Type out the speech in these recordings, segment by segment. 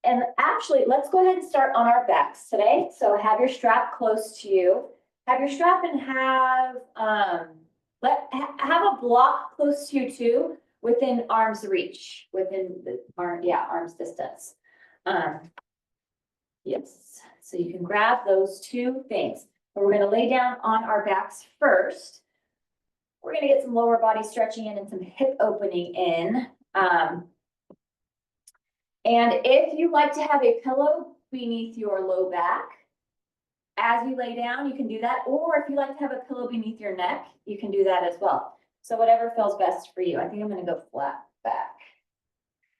And actually, let's go ahead and start on our backs today. So have your strap close to you. Have your strap and have a block close to you too, within arm's reach, within the arm's distance. Yes, so you can grab those two things. But we're gonna lay down on our backs first. We're gonna get some lower body stretching in and some hip opening in. And if you like to have a pillow beneath your low back, as you lay down, you can do that. Or if you like to have a pillow beneath your neck, you can do that as well. So whatever feels best for you. I think I'm gonna go flat back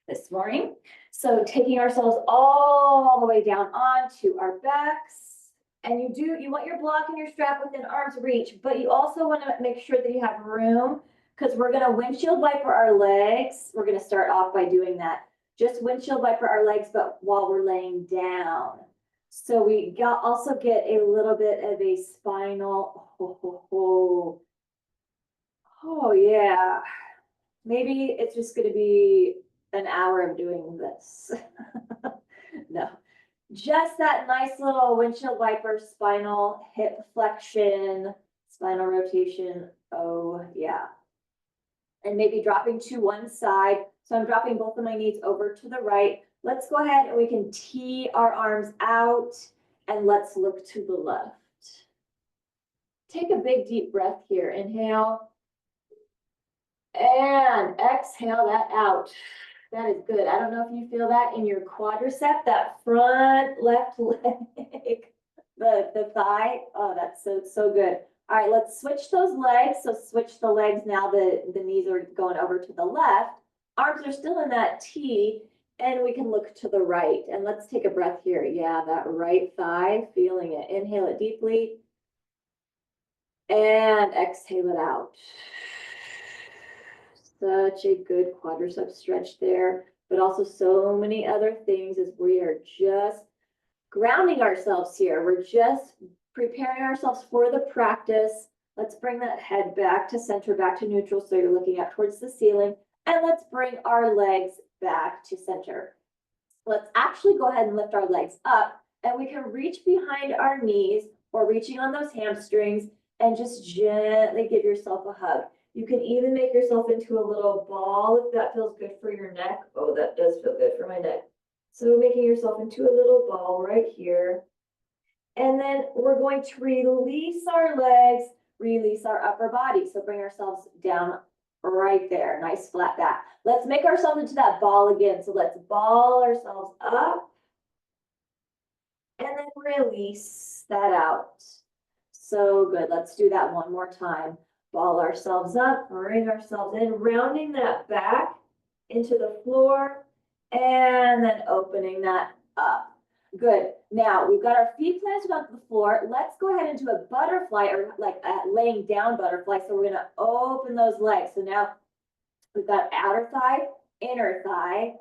this morning. So taking ourselves all the way down onto our backs. And you want your block and your strap within arm's reach, but you also want to make sure that you have room, because we're gonna windshield wiper our legs. We're gonna start off by doing that. Just windshield wiper our legs, but while we're laying down. So we also get a little bit of a spinal, oh yeah. Maybe it's just gonna be an hour of doing this. No, just that nice little windshield wiper, spinal, hip flexion, spinal rotation, oh yeah. And maybe dropping to one side. So I'm dropping both of my knees over to the right. Let's go ahead and we can tee our arms out and let's look to the left. Take a big deep breath here. Inhale and exhale that out. That is good. I don't know if you feel that in your quadricep, that front left leg, the thigh. Oh, that's so good. All right, let's switch those legs. So switch the legs now. The knees are going over to the left. Arms are still in that T, and we can look to the right. And let's take a breath here. Yeah, that right thigh, feeling it. Inhale it deeply. And exhale it out. Such a good quadricep stretch there, but also so many other things as we are just grounding ourselves here. We're just preparing ourselves for the practice. Let's bring that head back to center, back to neutral. So you're looking up towards the ceiling. And let's bring our legs back to center. Let's actually go ahead and lift our legs up, and we can reach behind our knees or reaching on those hamstrings and just gently give yourself a hug. You can even make yourself into a little ball if that feels good for your neck. Oh, that does feel good for my neck. So making yourself into a little ball right here. And then we're going to release our legs, release our upper body. So bring ourselves down right there, nice flat back. Let's make ourselves into that ball again. So let's ball ourselves up and then release that out. So good. Let's do that one more time. Ball ourselves up, bring ourselves in, rounding that back into the floor, and then opening that up. Good. Now we've got our feet planted on the floor. Let's go ahead and do a butterfly, or like a laying down butterfly. So we're going to open those legs. So now we've got outer thigh, inner thigh.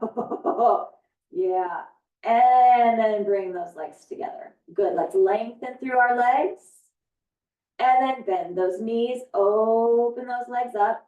Oh, yeah. And then bring those legs together. Good. Let's lengthen through our legs. And then bend those knees, open those legs up.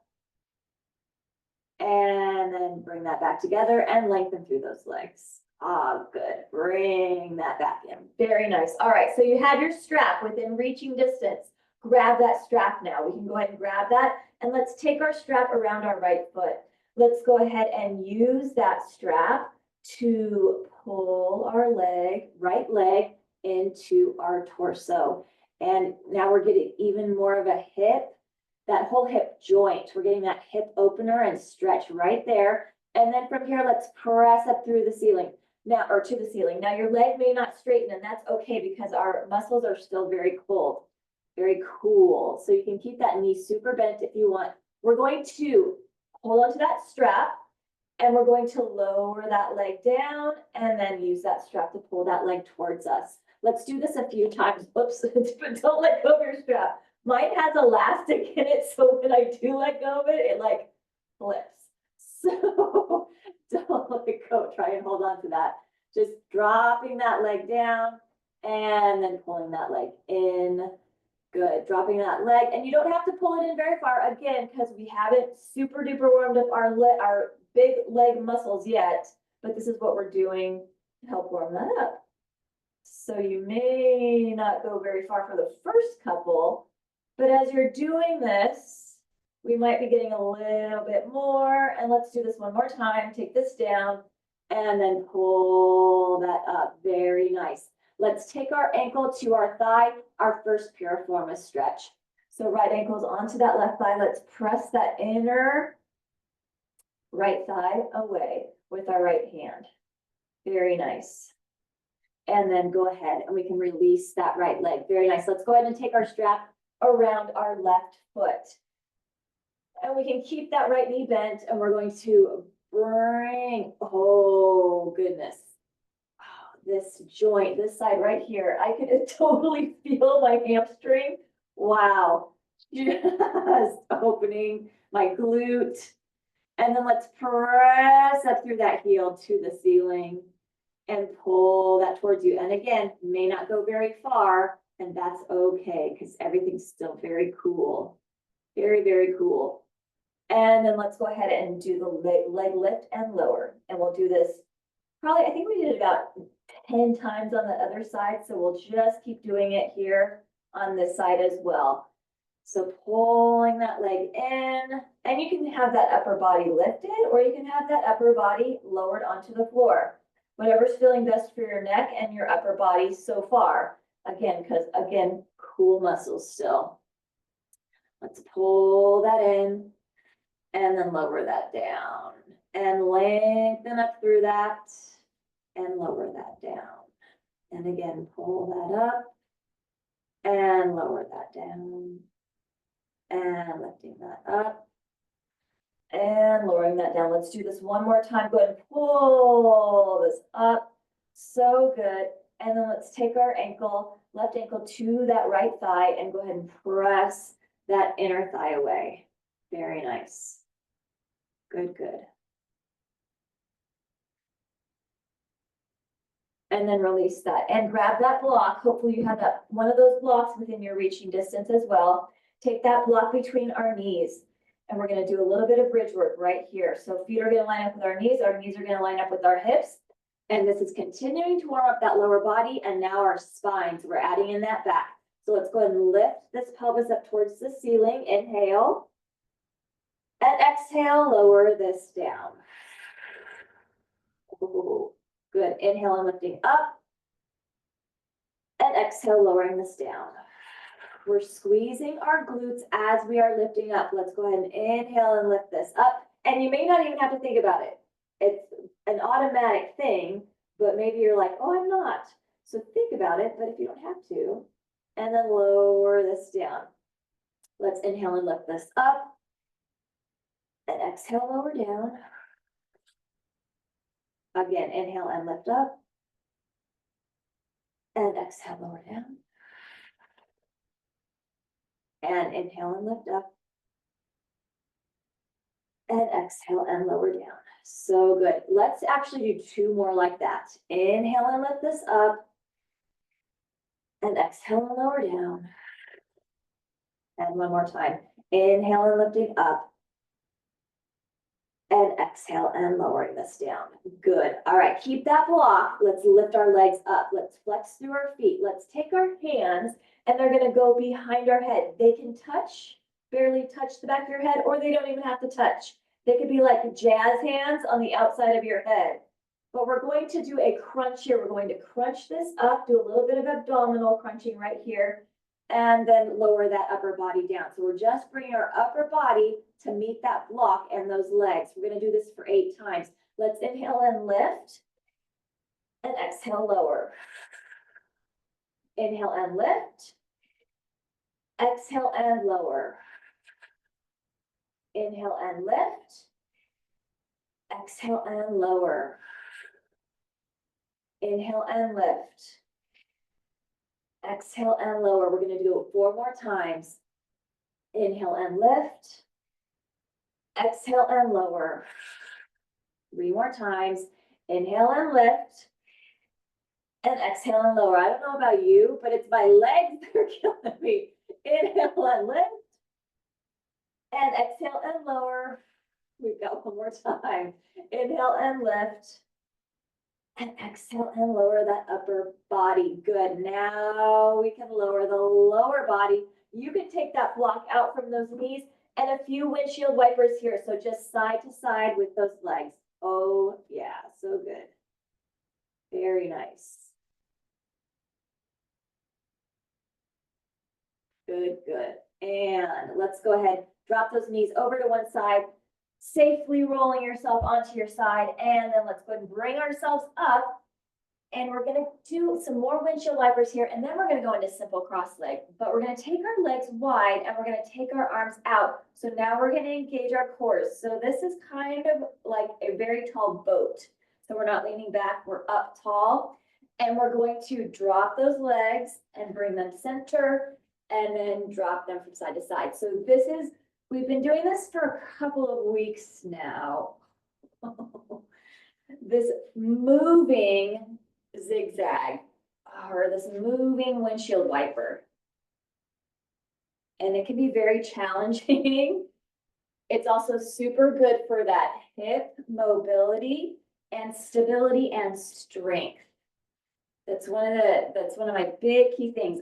And then bring that back together and lengthen through those legs. Ah, good. Bring that back in. Very nice. All right, so you have your strap within reaching distance. Grab that strap now. We can go ahead and grab that. And let's take our strap around our right foot. Let's go ahead and use that strap to pull our right leg into our torso. And now we're getting even more of a hip, that whole hip joint. We're getting that hip opener and stretch right there. And then from here, let's press up through the ceiling. Now, or to the ceiling. Now your leg may not straighten, and that's okay because our muscles are still very cold, very cool. So you can keep that knee super bent if you want. We're going to hold onto that strap, and we're going to lower that leg down and then use that strap to pull that leg towards us. Let's do this a few times. Whoops, but don't let go of your strap. Mine has elastic in it, so when I do let go of it, it like flips. So don't let it go. Try and hold on to that. Just dropping that leg down and then pulling that leg in. Good. Dropping that leg. And you don't have to pull it in very far, again, because we haven't super duper warmed up our big leg muscles yet. but this is what we're doing to help warm that up. So you may not go very far for the first couple, but as you're doing this, we might be getting a little bit more. And let's do this one more time. Take this down and then pull that up. Very nice. Let's take our ankle to our thigh, our first piriformis stretch. So right ankle's onto that left thigh. Let's press that inner right thigh away with our right hand. Very nice. And then go ahead and we can release that right leg. Very nice. Let's go ahead and take our strap around our left foot. And we can keep that right knee bent, and we're going to bring, oh goodness, this joint, this side right here, I could totally feel my hamstring. Wow, just opening my glute. And then let's press up through that heel to the ceiling and pull that towards you. And again, may not go very far, and that's okay because everything's still very cool. Very, very cool. And then let's go ahead and do the leg lift and lower. And we'll do this probably, I think we did it about 10 times on the other side. So we'll just keep doing it here on this side as well. So pulling that leg in, and you can have that upper body lifted, or you can have that upper body lowered onto the floor. Whatever's feeling best for your neck and your upper body so far. Again, because again, cool muscles still. Let's pull that in and then lower that down and lengthen up through that and lower that down. And again, pull that up and lower that down and lifting that up and lowering that down. Let's do this one more time. Go ahead and pull this up. So good. And then let's take our ankle, left ankle to that right thigh and go ahead and press that inner thigh away. Very nice. Good, good. And then release that and grab that block. Hopefully you have that one of those blocks within your reaching distance as well. Take that block between our knees. And we're going to do a little bit of bridge work right here. So feet are going to line up with our knees are going to line up with our hips. And this is continuing to warm up that lower body and now our spine. So we're adding in that back. So let's go ahead and lift this pelvis up towards the ceiling. Inhale. And exhale, lower this down. Ooh, good. Inhale and lifting up. And exhale, lowering this down. We're squeezing our glutes as we are lifting up. Let's go ahead and inhale and lift this up. And you may not even have to think about it. It's an automatic thing, but maybe you're like, oh, I'm not. So think about it, but if you don't have to, and then lower this down. Let's inhale and lift this up. And exhale, lower down. Again, inhale and lift up. And exhale, lower down. And inhale and lift up. And exhale and lower down. So good. Let's actually do two more like that. Inhale and lift this up. And exhale and lower down. And one more time. Inhale and lifting up. And exhale and lowering this down. Good. All right, keep that block. Let's lift our legs up. Let's flex through our feet. Let's take our hands and they're going to go behind our head. They can touch, barely touch the back of your head, or they don't even have to touch. They could be like jazz hands on the outside of your head. But we're going to do a crunch here. We're going to crunch this up, do a little bit of abdominal crunching right here, and then lower that upper body down. So we're just bringing our upper body to meet that block and those legs. We're going to do this for 8 times. Let's inhale and lift and exhale, lower. Inhale and lift. Exhale and lower. Inhale and lift. Exhale and lower. Inhale and lift. Exhale and lower. We're going to do it 4 more times. Inhale and lift. Exhale and lower. 3 more times. Inhale and lift. And exhale and lower. I don't know about you, but it's my legs that are killing me. Inhale and lift. And exhale and lower. We've got one more time. Inhale and lift. And exhale and lower that upper body. Good. Now we can lower the lower body. You can take that block out from those knees and a few windshield wipers here. So just side to side with those legs. Oh yeah, so good. Very nice. Good, good. And let's go ahead, drop those knees over to one side, safely rolling yourself onto your side. And then let's go ahead and bring ourselves up. And we're gonna do some more windshield wipers here. And then we're gonna go into simple cross leg. But we're gonna take our legs wide and we're gonna take our arms out. So now we're gonna engage our cores. So this is kind of like a very tall boat. So we're not leaning back, we're up tall. And we're going to drop those legs and bring them center and then drop them from side to side. So this is, we've been doing this for a couple of weeks now. This moving zigzag or this moving windshield wiper. And it can be very challenging. It's also super good for that hip mobility and stability and strength. That's one of my big key things.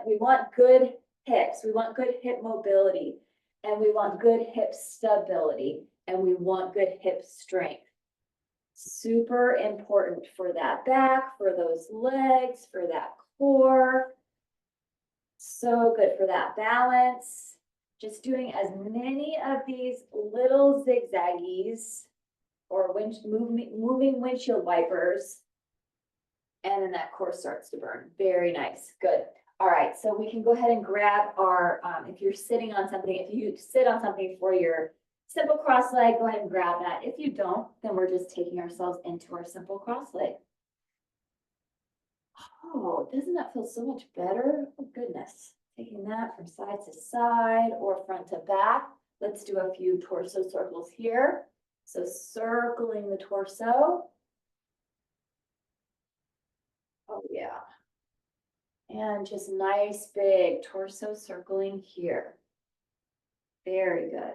We want good hips, we want good hip mobility, and we want good hip stability, and we want good hip strength. Super important for that back, for those legs, for that core. So good for that balance. Just doing as many of these little zigzaggies or moving windshield wipers. And then that core starts to burn. Very nice. Good. All right. So we can go ahead and grab our, if you're sitting on something, if you sit on something for your simple cross leg, go ahead and grab that. If you don't, then we're just taking ourselves into our simple cross leg. Oh, doesn't that feel so much better? Oh, goodness. Taking that from side to side or front to back. Let's do a few torso circles here. So circling the torso. Oh, yeah. And just nice big torso circling here. Very good.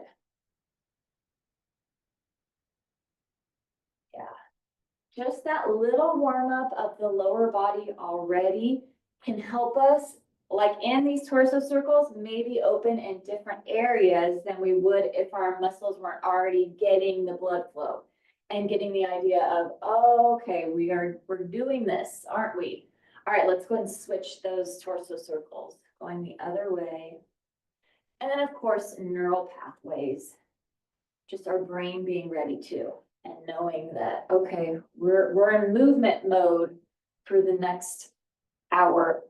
Yeah. Just that little warm up of the lower body already can help us, like in these torso circles, maybe open in different areas than we would if our muscles weren't already getting the blood flow. And getting the idea of, oh, okay, we're doing this, aren't we? All right, let's go ahead and switch those torso circles, going the other way. And then of course, neural pathways, just our brain being ready to, and knowing that, okay, we're in movement mode for the next hour.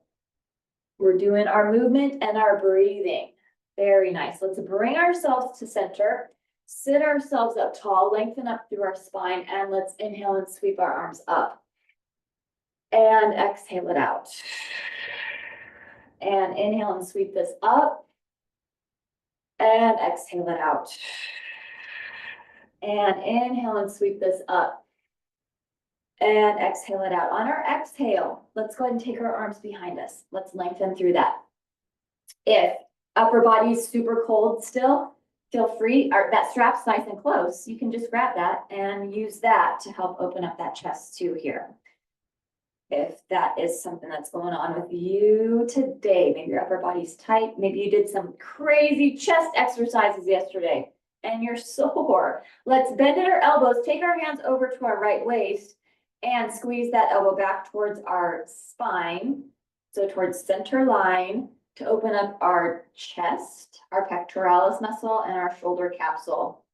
We're doing our movement and our breathing. Very nice. Let's bring ourselves to center. Sit ourselves up tall, lengthen up through our spine, and let's inhale and sweep our arms up. And exhale it out. And inhale and sweep this up. And exhale it out. And inhale and sweep this up. And exhale it out. On our exhale, let's go ahead and take our arms behind us. Let's lengthen through that. If upper body is super cold still, feel free, or that strap's nice and close. You can just grab that and use that to help open up that chest too here. If that is something that's going on with you today, maybe your upper body's tight, maybe you did some crazy chest exercises yesterday and you're sore. Let's bend at our elbows, take our hands over to our right waist and squeeze that elbow back towards our spine. So towards center line, to open up our chest, our pectoralis muscle, and our shoulder capsule.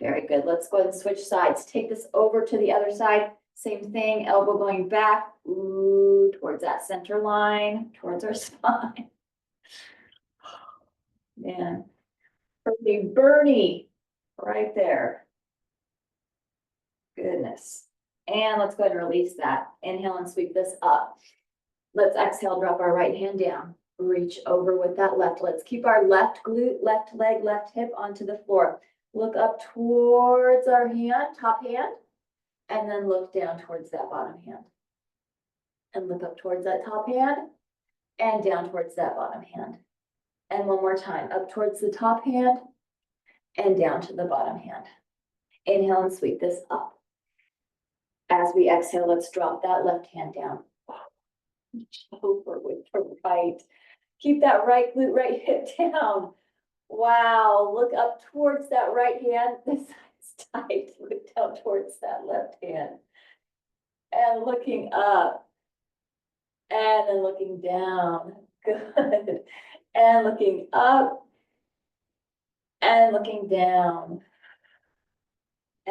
Very good. Let's go ahead and switch sides. Take this over to the other side. Same thing, elbow going back, ooh, towards that center line, towards our spine. Man, pretty Bernie right there. Goodness. And let's go ahead and release that. Inhale and sweep this up. Let's exhale, drop our right hand down. Reach over with that left. Let's keep our left glute, left leg, left hip onto the floor. Look up towards our hand, top hand, and then look down towards that bottom hand. And look up towards that top hand and down towards that bottom hand. And one more time, up towards the top hand and down to the bottom hand. Inhale and sweep this up. as we exhale, let's drop that left hand down. Reach over with the right. Keep that right glute, right hip down. Wow, look up towards that right hand. This side's tight. Look down towards that left hand. And looking up. And then looking down. Good. And looking up. And looking down.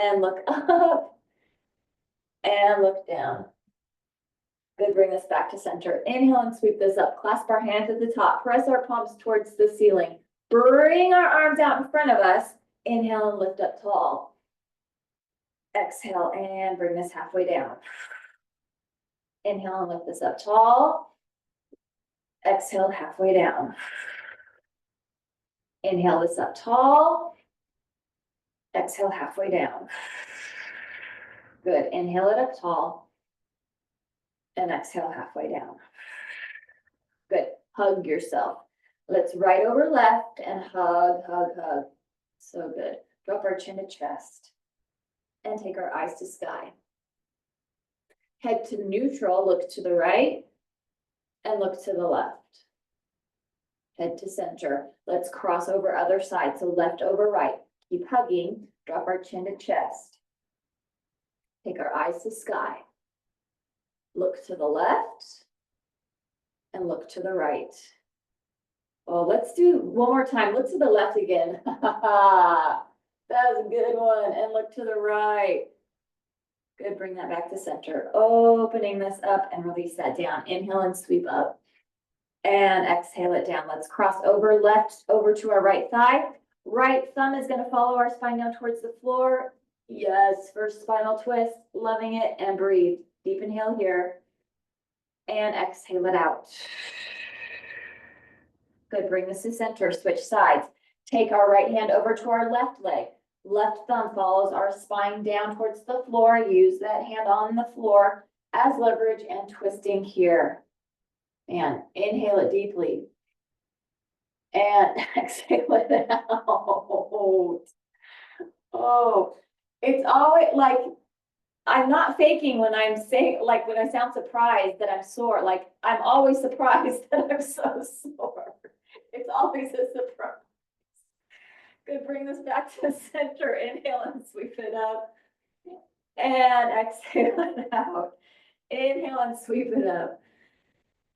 And look up. And look down. Good, bring this back to center. Inhale and sweep this up. Clasp our hands at the top. Press our palms towards the ceiling. Bring our arms out in front of us. Inhale and lift up tall. Exhale and bring this halfway down. Inhale and lift this up tall. Exhale halfway down. Inhale this up tall. Exhale halfway down. Good, inhale it up tall. And exhale halfway down. Good, hug yourself. Let's right over left and hug, hug, hug. So good. Drop our chin to chest and take our eyes to sky. Head to neutral, look to the right and look to the left. Head to center. Let's cross over other side. So left over right. Keep hugging. Drop our chin to chest. Take our eyes to sky. Look to the left and look to the right. Oh, let's do one more time. Look to the left again. That was a good one. And look to the right. Good, bring that back to center. Opening this up and release that down. Inhale and sweep up. And exhale it down. Let's cross over left over to our right thigh. Right thumb is going to follow our spine down towards the floor. Yes, first spinal twist. Loving it. And breathe. Deep inhale here. And exhale it out. Good, bring this to center. Switch sides. Take our right hand over to our left leg. Left thumb follows our spine down towards the floor. Use that hand on the floor as leverage and twisting here. And inhale it deeply. And exhale it out. Oh, it's always like, I'm not faking when I'm saying, like when I sound surprised that I'm sore, like I'm always surprised that I'm so sore. It's always a surprise. Good, bring this back to center. Inhale and sweep it up. And exhale it out. Inhale and sweep it up.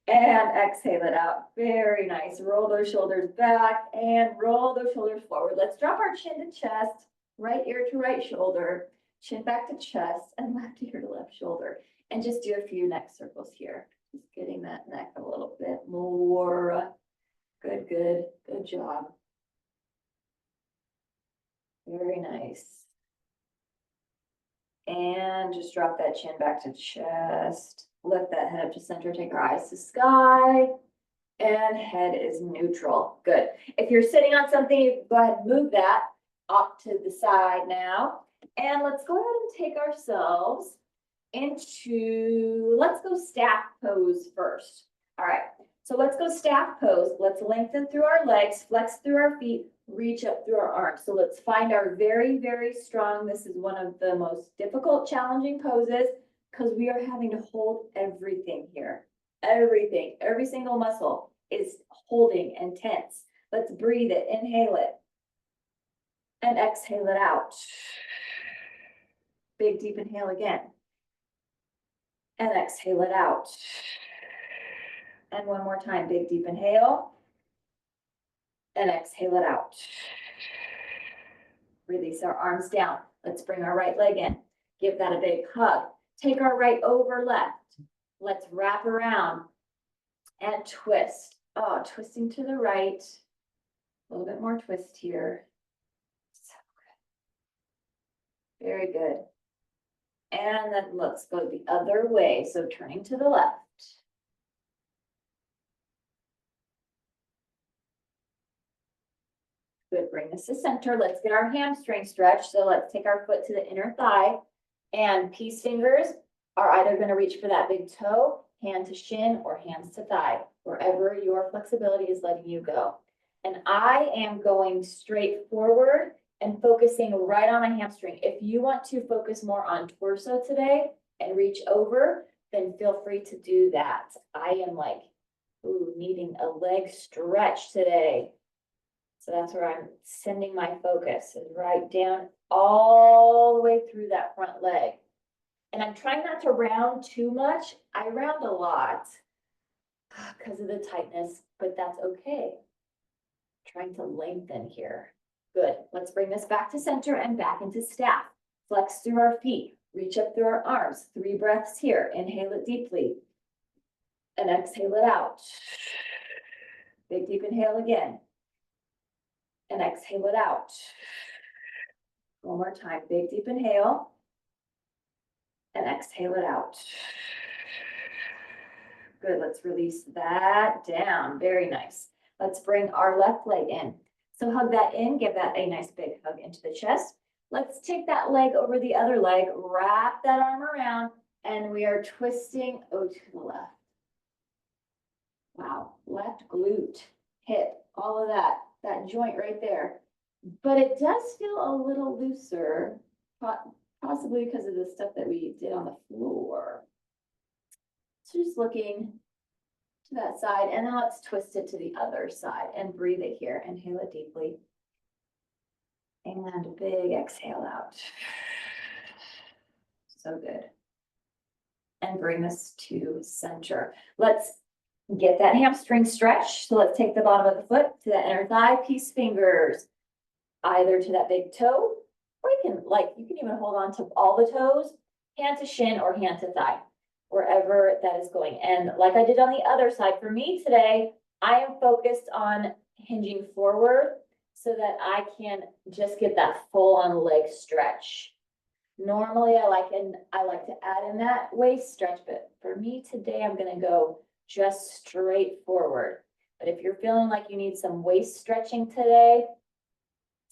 And exhale it out. Very nice. Roll those shoulders back and roll those shoulders forward. Let's drop our chin to chest, right ear to right shoulder, chin back to chest, and left ear to left shoulder. And just do a few neck circles here. Just getting that neck a little bit more. Good, good, good job. Very nice. And just drop that chin back to chest. Lift that head up to center. Take our eyes to sky. And head is neutral. Good. If you're sitting on something, you can go ahead and move that off to the side now. And let's go ahead and take ourselves into, let's go staff pose first. All right. So let's go staff pose. Let's lengthen through our legs, flex through our feet, reach up through our arms. So let's find our very, very strong. This is one of the most difficult, challenging poses because we are having to hold everything here. Everything, every single muscle is holding and tense. Let's breathe it, inhale it, and exhale it out. Big deep inhale again. And exhale it out. And one more time, big deep inhale. And exhale it out. Release our arms down. Let's bring our right leg in. Give that a big hug. Take our right over left. Let's wrap around and twist. Oh, twisting to the right. A little bit more twist here. So good. Very good. And then let's go the other way. So turning to the left. Good, bring this to center. Let's get our hamstring stretched. So let's take our foot to the inner thigh and peace fingers are either going to reach for that big toe, hand to shin, or hands to thigh, wherever your flexibility is letting you go. And I am going straight forward and focusing right on my hamstring. If you want to focus more on torso today, and reach over, then feel free to do that. I am like, ooh, needing a leg stretch today. So that's where I'm sending my focus, is right down all the way through that front leg. And I'm trying not to round too much. I round a lot because of the tightness, but that's okay. Trying to lengthen here. Good. Let's bring this back to center and back into staff. Flex through our feet. Reach up through our arms. 3 breaths here. Inhale it deeply. And exhale it out. Big deep inhale again. And exhale it out. One more time. Big deep inhale. And exhale it out. Good. Let's release that down. Very nice. Let's bring our left leg in. So hug that in. Give that a nice big hug into the chest. Let's take that leg over the other leg. Wrap that arm around. And we are twisting to the left. Wow. Left glute, hip, all of that. That joint right there. But it does feel a little looser, possibly because of the stuff that we did on the floor. So just looking to that side, and then let's twist it to the other side and breathe it here. Inhale it deeply. And a big exhale out. So good. And bring this to center. Let's get that hamstring stretch. So let's take the bottom of the foot to that inner thigh, peace fingers, either to that big toe, or you can even hold on to all the toes, hand to shin or hand to thigh, wherever that is going. And like I did on the other side, for me today, I am focused on hinging forward so that I can just get that full on leg stretch. Normally I like to add in that waist stretch, but for me today, I'm gonna go just straight forward. But if you're feeling like you need some waist stretching today,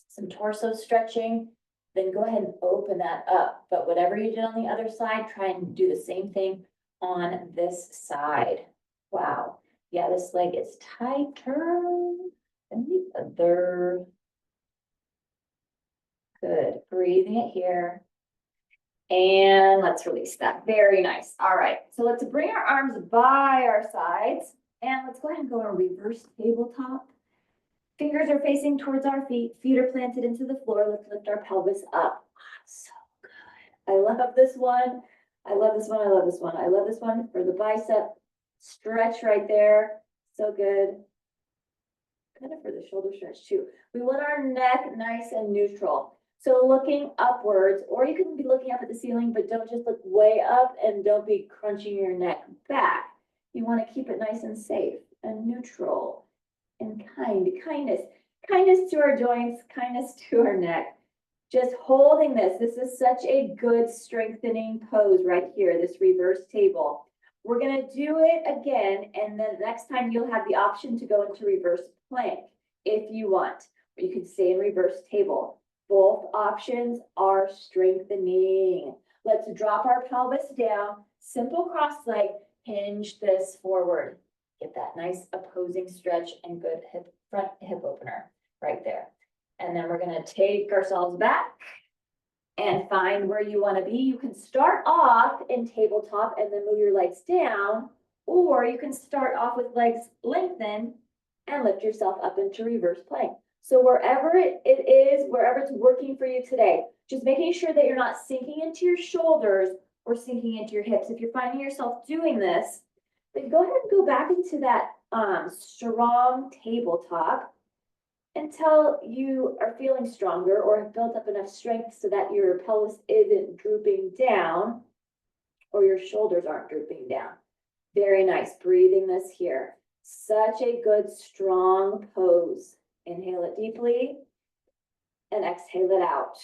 some torso stretching, then go ahead and open that up. But whatever you did on the other side, try and do the same thing on this side. Wow. Yeah, this leg is tighter than the other. Good. Breathing it here. And let's release that. Very nice. All right. So let's bring our arms by our sides. And let's go ahead and go a reverse tabletop. Fingers are facing towards our feet. Feet are planted into the floor. Let's lift our pelvis up. So good. I love this one. I love this one. I love this one. I love this one for the bicep stretch right there. So good. Kind of for the shoulder stretch too. We want our neck nice and neutral. So looking upwards, or you can be looking up at the ceiling, but don't just look way up and don't be crunching your neck back. You want to keep it nice and safe and neutral and kindness to our joints, kindness to our neck. Just holding this. This is such a good strengthening pose right here, this reverse table. We're going to do it again, and then next time you'll have the option to go into reverse plank if you want, or you can stay in reverse table. Both options are strengthening. Let's drop our pelvis down, simple cross leg, hinge this forward. Get that nice opposing stretch and good front hip opener right there. And then we're going to take ourselves back and find where you want to be. You can start off in tabletop and then move your legs down, or you can start off with legs lengthened and lift yourself up into reverse plank. So wherever it is, wherever it's working for you today, just making sure that you're not sinking into your shoulders or sinking into your hips. If you're finding yourself doing this, then go ahead and go back into that strong tabletop until you are feeling stronger or have built up enough strength so that your pelvis isn't drooping down or your shoulders aren't drooping down. Very nice. Breathing this here. Such a good, strong pose. Inhale it deeply and exhale it out.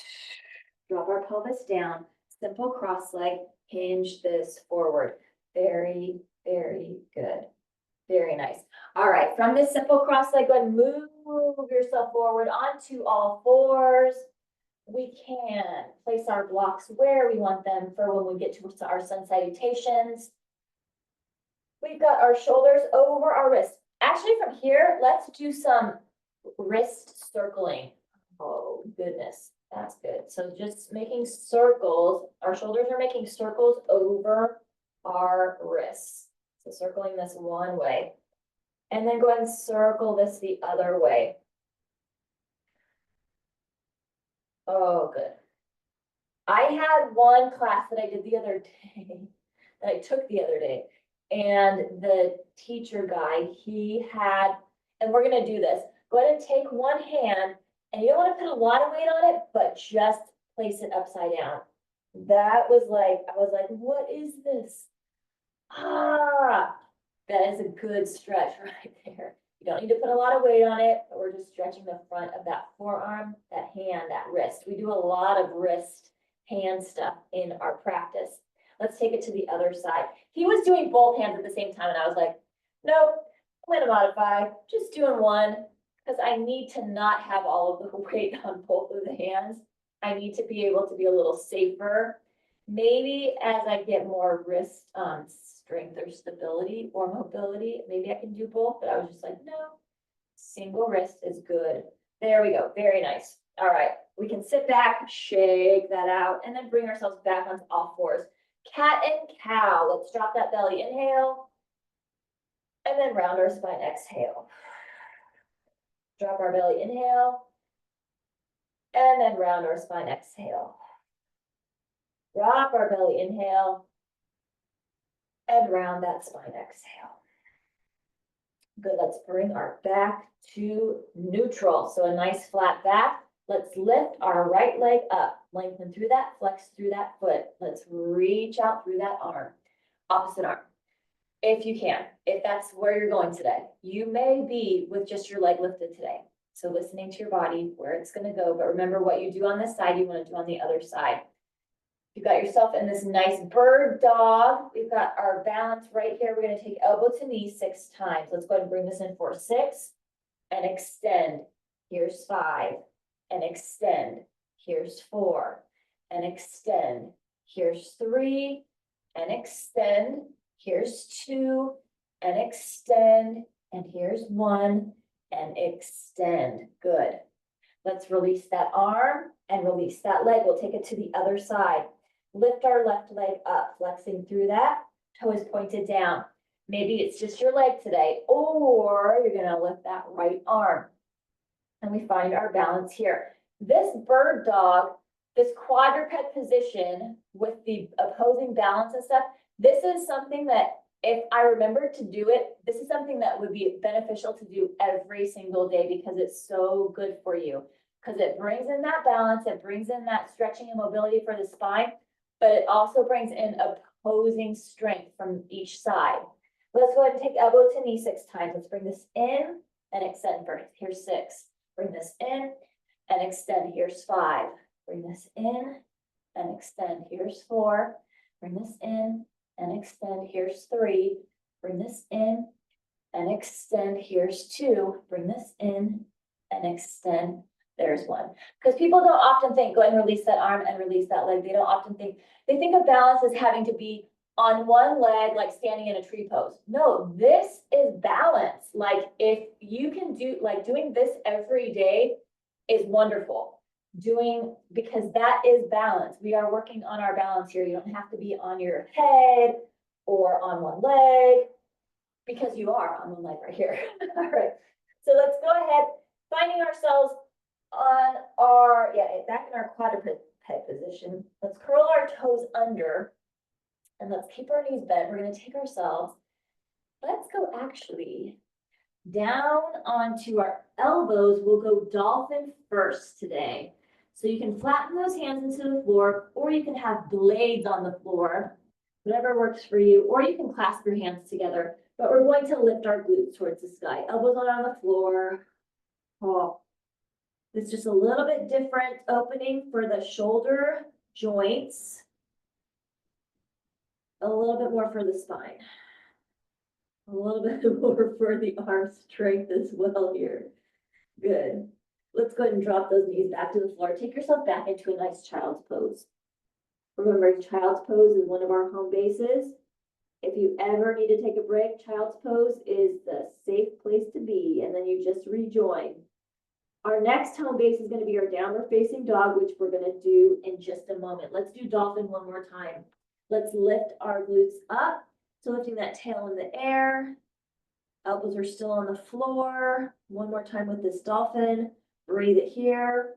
Drop our pelvis down. Simple cross leg. Hinge this forward. Very, very good. Very nice. All right. From this simple cross leg, go ahead and move yourself forward onto all fours. We can place our blocks where we want them for when we get to our sun salutations. We've got our shoulders over our wrists. Actually, from here, let's do some wrist circling. Oh, goodness. That's good. So just making circles, our shoulders are making circles over our wrists. So circling this one way. And then go ahead and circle this the other way. Oh, good. I had one class that I did the other day, that I took the other day. And the teacher guy, he had, and we're gonna do this. Go ahead and take one hand, and you don't want to put a lot of weight on it, but just place it upside down. That was like, I was like, what is this? Ah, that is a good stretch right there. You don't need to put a lot of weight on it, but we're just stretching the front of that forearm, that hand, that wrist. We do a lot of wrist hand stuff in our practice. Let's take it to the other side. He was doing both hands at the same time, and I was like, nope, I'm gonna modify, just doing one, because I need to not have all of the weight on both of the hands. I need to be able to be a little safer. Maybe as I get more wrist strength or stability or mobility, maybe I can do both, but I was just like, no, single wrist is good. There we go, very nice. All right, we can sit back, shake that out, and then bring ourselves back onto all fours. Cat and cow, let's drop that belly, inhale, and then round our spine, exhale. Drop our belly, inhale, and then round our spine, exhale. Drop our belly, inhale, and round that spine, exhale. Good, let's bring our back to neutral. So a nice flat back. Let's lift our right leg up, lengthen through that, flex through that foot. Let's reach out through that arm, opposite arm. If you can, if that's where you're going today. You may be with just your leg lifted today. So listening to your body, where it's gonna go, but remember what you do on this side, you wanna do on the other side. You've got yourself in this nice bird dog. We've got our balance right here. We're gonna take elbow to knee 6 times. Let's go ahead and bring this in for 6 and extend. Here's 5 and extend. Here's 4 and extend. Here's 3 and extend. Here's 2 and extend. And here's 1 and extend. Good. Let's release that arm and release that leg. We'll take it to the other side. Lift our left leg up, flexing through that. Toe is pointed down. Maybe it's just your leg today, or you're gonna lift that right arm. And we find our balance here. This bird dog, this quadruped position with the opposing balance and stuff, this is something that if I remember to do it, this is something that would be beneficial to do every single day because it's so good for you. Because it brings in that balance, it brings in that stretching and mobility for the spine, but it also brings in opposing strength from each side. Let's go ahead and take elbow to knee 6 times. Let's bring this in and extend first. Here's 6. Bring this in and extend. Here's 5. Bring this in and extend. Here's 4. Bring this in and extend. Here's 3. Bring this in and extend. Here's 2. Bring this in and extend. There's 1. Because people don't often think, go ahead and release that arm and release that leg. They don't often think, they think of balance as having to be on one leg, like standing in a tree pose. No, this is balance. Like if you can do, like doing this every day is wonderful. Because that is balance. We are working on our balance here. You don't have to be on your head or on one leg because you are on one leg right here. All right. So let's go ahead, finding ourselves on our, back in our quadruped position. Let's curl our toes under and let's keep our knees bent. We're going to take ourselves, let's go actually down onto our elbows. We'll go dolphin first today. So you can flatten those hands into the floor, or you can have blades on the floor, whatever works for you, or you can clasp your hands together, but we're going to lift our glutes towards the sky. Elbows on the floor. Oh. It's just a little bit different opening for the shoulder joints. A little bit more for the spine. A little bit more for the arm strength as well here. Good. Let's go ahead and drop those knees back to the floor. Take yourself back into a nice child's pose. Remember, child's pose is one of our home bases. If you ever need to take a break, child's pose is the safe place to be, and then you just rejoin. Our next home base is going to be our downward facing dog, which we're going to do in just a moment. Let's do dolphin one more time. Let's lift our glutes up. So lifting that tail in the air. Elbows are still on the floor. One more time with this dolphin. Breathe it here.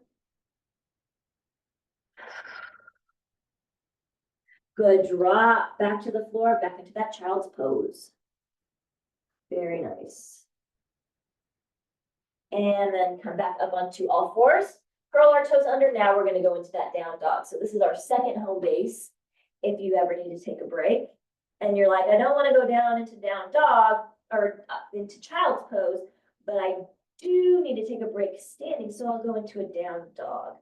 Good, drop back to the floor, back into that child's pose. Very nice. And then come back up onto all fours. Curl our toes under. Now we're going to go into that down dog. So this is our second home base. If you ever need to take a break and you're like, I don't want to go down into down dog or into child's pose, but I do need to take a break standing. So I'll go into a down dog.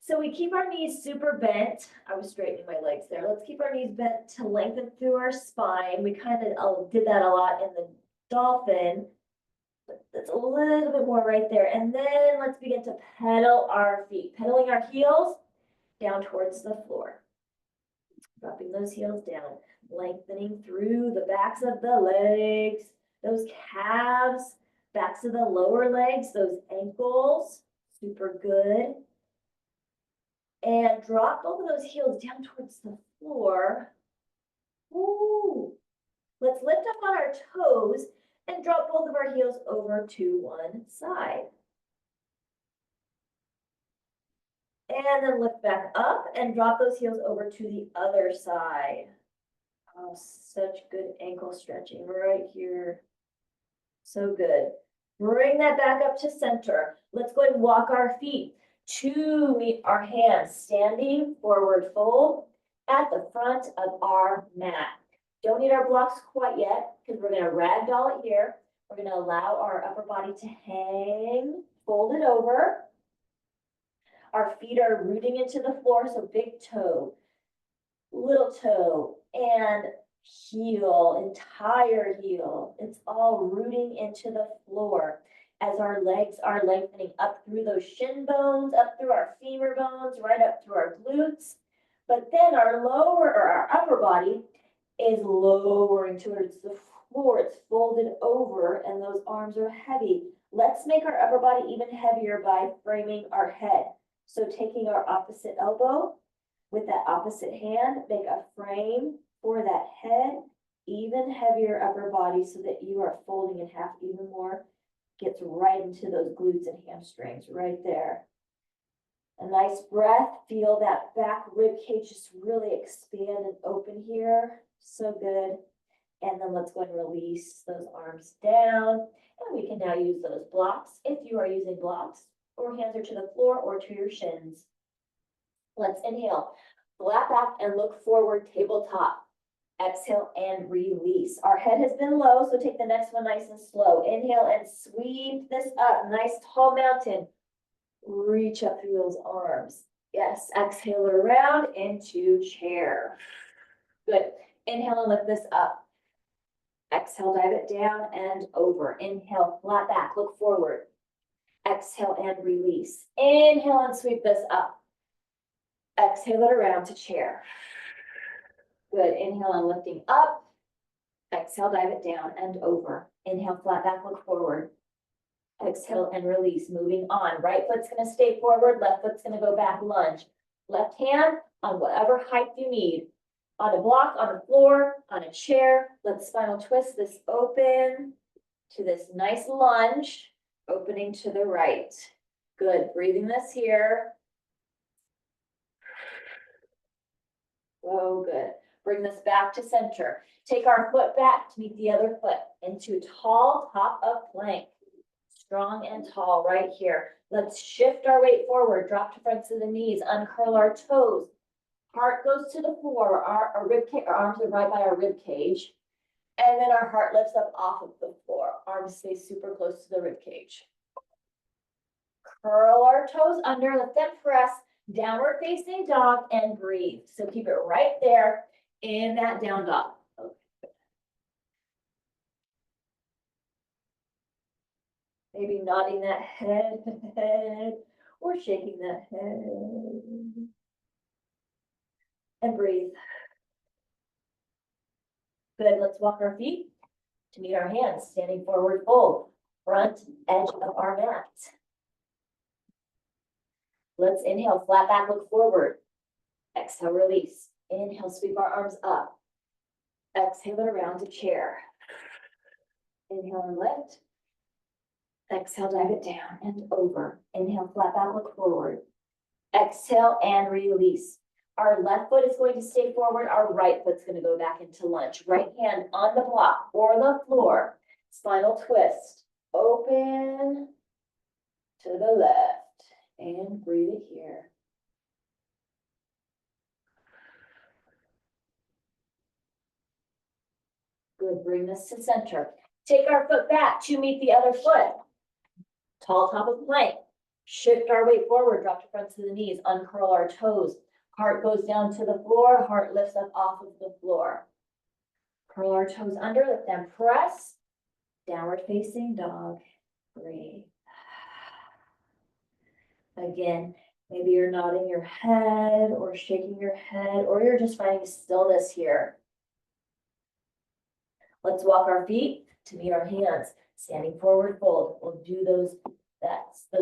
So we keep our knees super bent. I was straightening my legs there. Let's keep our knees bent to lengthen through our spine. We kind of did that a lot in the dolphin. That's a little bit more right there. And then let's begin to pedal our feet, pedaling our heels down towards the floor. Dropping those heels down, lengthening through the backs of the legs, those calves, backs of the lower legs, those ankles. Super good. And drop both of those heels down towards the floor. Ooh. Let's lift up on our toes and drop both of our heels over to one side. And then lift back up and drop those heels over to the other side. Oh, such good ankle stretching right here. So good. Bring that back up to center. Let's go ahead and walk our feet to meet our hands, standing forward fold at the front of our mat. Don't need our blocks quite yet because we're going to ragdoll it here. We're going to allow our upper body to hang, fold it over. Our feet are rooting into the floor, so big toe, little toe, and heel, entire heel. It's all rooting into the floor as our legs are lengthening up through those shin bones, up through our femur bones, right up through our glutes. But then our lower or our upper body is lowering towards the floor. It's folded over and those arms are heavy. Let's make our upper body even heavier by framing our head. So taking our opposite elbow with that opposite hand, make a frame for that head, even heavier upper body so that you are folding in half even more. Gets right into those glutes and hamstrings right there. A nice breath. Feel that back rib cage just really expand and open here. So good. And then let's go and release those arms down. And we can now use those blocks if you are using blocks, or hands are to the floor or to your shins. Let's inhale. Flat back and look forward, tabletop. Exhale and release. Our head has been low, so take the next one nice and slow. Inhale and sweep this up. Nice tall mountain. Reach up through those arms. Yes, exhale around into chair. Good. Inhale and lift this up. Exhale, dive it down and over. Inhale, flat back, look forward. Exhale and release. Inhale and sweep this up. Exhale it around to chair. Good. Inhale and lifting up. Exhale, dive it down and over. Inhale, flat back, look forward. Exhale and release. Moving on. Right foot's going to stay forward. Left foot's going to go back, lunge. Left hand on whatever height you need. On a block, on the floor, on a chair. Let's spinal twist this open to this nice lunge. Opening to the right. Good. Breathing this here. Oh, good. Bring this back to center. Take our foot back to meet the other foot into tall top of plank. Strong and tall right here. Let's shift our weight forward. Drop to fronts of the knees. Uncurl our toes. Heart goes to the floor. Our arms are right by our rib cage. And then our heart lifts up off of the floor. Arms stay super close to the rib cage. Curl our toes under. Let them press. Downward facing dog and breathe. So keep it right there in that down dog. Okay. Maybe nodding that head or shaking that head. And breathe. Good. Let's walk our feet to meet our hands. Standing forward fold. Front edge of our mat. Let's inhale, flat back, look forward. Exhale, release. Inhale, sweep our arms up. Exhale it around to chair. Inhale and lift. Exhale, dive it down and over. Inhale, flat back, look forward. Exhale and release. Our left foot is going to stay forward. Our right foot's going to go back into lunge. Right hand on the block or the floor. Spinal twist. Open to the left. And breathe it here. Good. Bring this to center. Take our foot back to meet the other foot. Tall top of plank. Shift our weight forward. Drop the front to the knees. Uncurl our toes. Heart goes down to the floor. Heart lifts up off of the floor. Curl our toes under. Lift them. Press. Downward facing dog. Breathe. Again, maybe you're nodding your head or shaking your head, or you're just finding stillness here. Let's walk our feet to meet our hands. Standing forward fold. We'll do those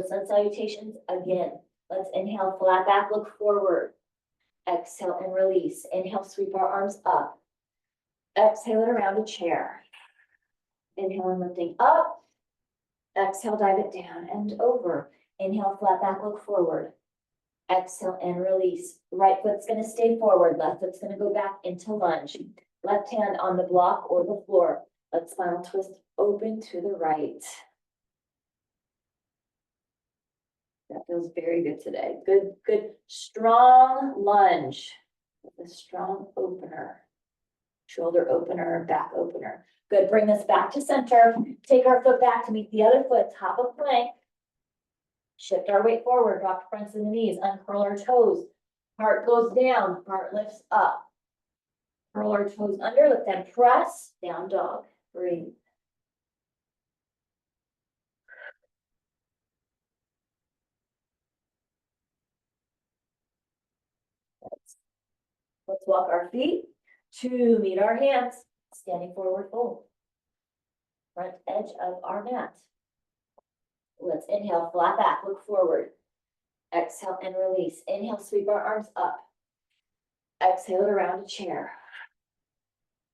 sun salutations again. Let's inhale, flat back, look forward. Exhale and release. Inhale, sweep our arms up. Exhale it around a chair. Inhale and lifting up. Exhale, dive it down and over. Inhale, flat back, look forward. Exhale and release. Right foot's going to stay forward. Left foot's going to go back into lunge. Left hand on the block or the floor. Let's spinal twist open to the right. That feels very good today. Good, good, strong lunge with a strong opener. Shoulder opener, back opener. Good, bring this back to center. Take our foot back to meet the other foot, top of plank. Shift our weight forward, drop the fronts of the knees, uncurl our toes. Heart goes down, heart lifts up. Curl our toes under, lift them, press, down dog, breathe. Let's walk our feet to meet our hands, standing forward fold. Front edge of our mat. Let's inhale, flat back, look forward. Exhale and release. Inhale, sweep our arms up. Exhale it around a chair.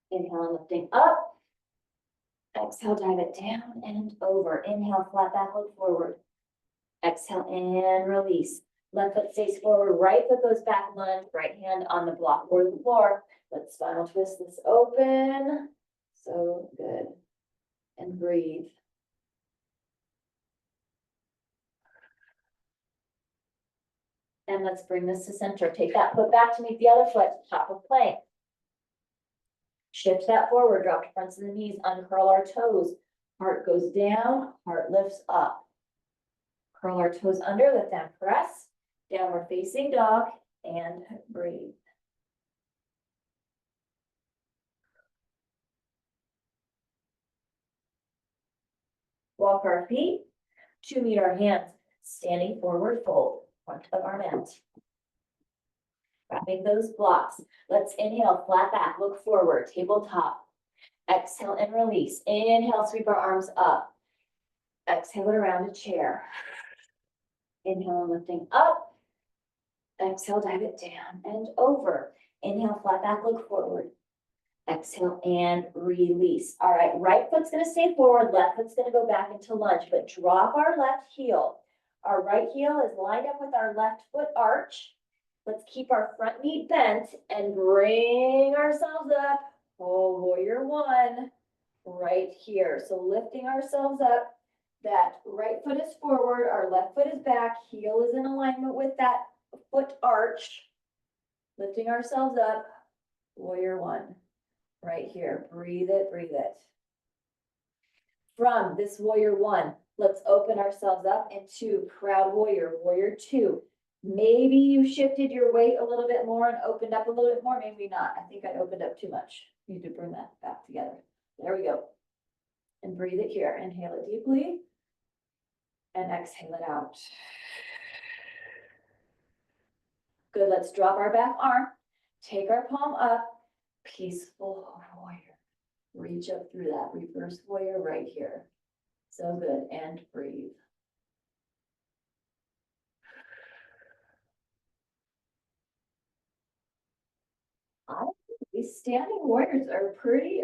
Inhale and lifting up. Exhale, dive it down and over. Inhale, flat back, look forward. Exhale and release. Left foot stays forward, right foot goes back, lunge, right hand on the block or the floor. Let's spinal twist this open. So good. And breathe. And let's bring this to center. Take that foot back to meet the other foot, top of plank. Shift that forward, drop the fronts of the knees, uncurl our toes. Heart goes down, heart lifts up. Curl our toes under, lift down, press. Downward facing dog, and breathe. Walk our feet to meet our hands, standing forward fold, front of our mat. Wrapping those blocks. Let's inhale, flat back, look forward, tabletop. Exhale and release. Inhale, sweep our arms up. Exhale it around a chair. Inhale and lifting up. Exhale, dive it down and over. Inhale, flat back, look forward. Exhale and release. All right, right foot's going to stay forward, left foot's going to go back into lunge, but drop our left heel. Our right heel is lined up with our left foot arch. Let's keep our front knee bent and bring ourselves up. Oh, warrior one, right here. So lifting ourselves up. That right foot is forward, our left foot is back, heel is in alignment with that foot arch. Lifting ourselves up, warrior one, right here. Breathe it, breathe it. From this warrior one, let's open ourselves up into proud warrior, warrior two. Maybe you shifted your weight a little bit more and opened up a little bit more, maybe not. I think I opened up too much. Need to bring that back together. There we go. And breathe it here. Inhale it deeply. And exhale it out. Good, let's drop our back arm. Take our palm up. Peaceful warrior. Reach up through that. Reverse warrior right here. So good, and breathe. standing warriors are pretty